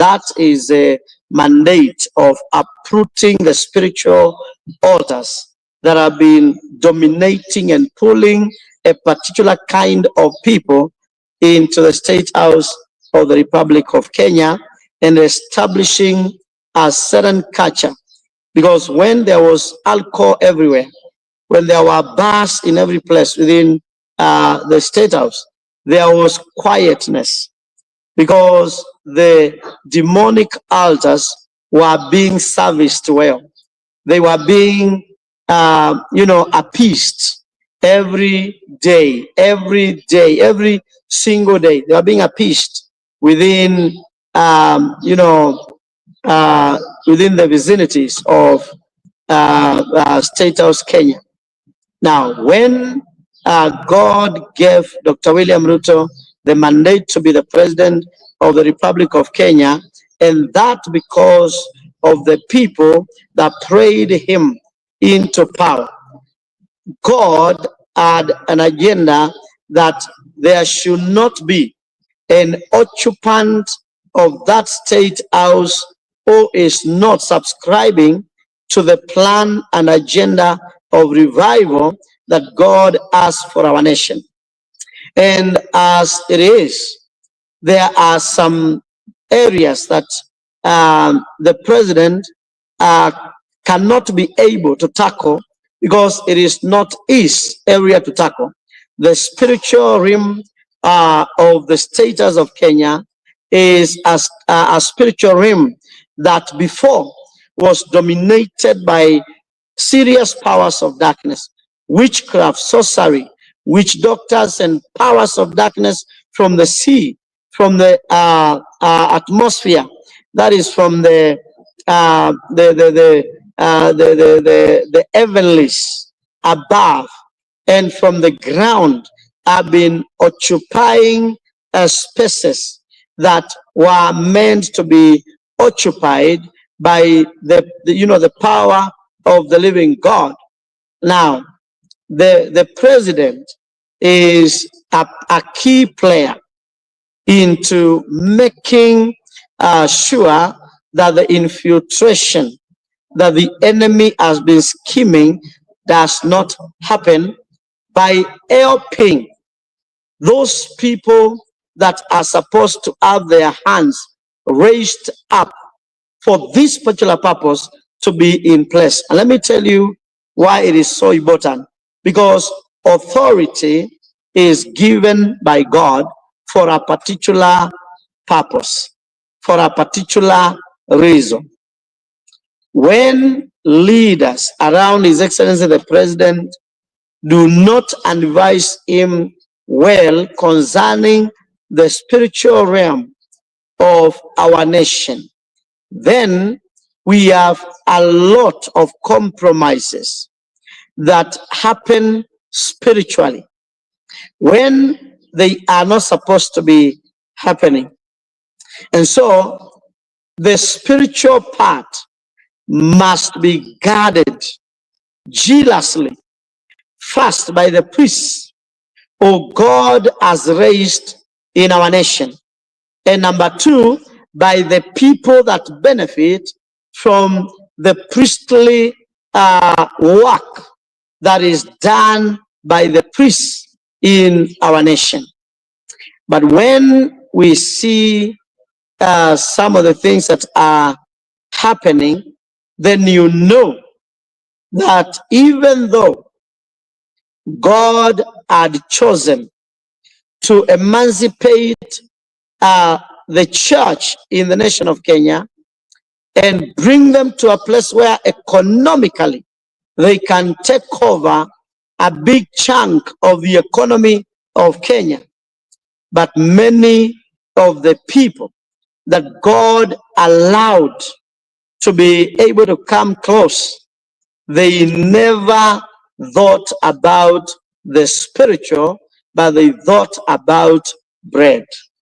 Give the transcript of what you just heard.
that is a mandate of uprooting the spiritual altars that have been dominating and pulling a particular kind of people into the State House of the Republic of Kenya and establishing a certain culture. Because when there was alcohol everywhere, when there were bars in every place within the State House, there was quietness, because the demonic altars were being serviced well. They were being, appeased every day, every single day. They were being appeased within, within the vicinities of State House, Kenya. Now, when God gave Dr. William Ruto the mandate to be the president of the Republic of Kenya, and that because of the people that prayed him into power, God had an agenda that there should not be an occupant of that State House who is not subscribing to the plan and agenda of revival that God has for our nation. And as it is, there are some areas that the president cannot be able to tackle because it is not his area to tackle. The spiritual realm of the status of Kenya is a spiritual realm that before was dominated by serious powers of darkness, witchcraft, sorcery, witch doctors, and powers of darkness from the sea, from the atmosphere, that is from the heavenlies above, and from the ground, have been occupying spaces that were meant to be occupied by the power of the living God. Now, the president is a key player into making sure that the infiltration that the enemy has been scheming does not happen, by helping those people that are supposed to have their hands raised up for this particular purpose to be in place. And let me tell you why it is so important. Because authority is given by God for a particular purpose, for a particular reason. When leaders around His Excellency the President do not advise him well concerning the spiritual realm of our nation, then we have a lot of compromises that happen spiritually when they are not supposed to be happening. And so the spiritual part must be guarded jealously, first by the priests who God has raised in our nation, and number two, by the people that benefit from the priestly work that is done by the priests in our nation. But when we see some of the things that are happening, then you know that even though God had chosen to emancipate the church in the nation of Kenya and bring them to a place where economically they can take over a big chunk of the economy of Kenya, but many of the people that God allowed to be able to come close, they never thought about the spiritual, but they thought about bread.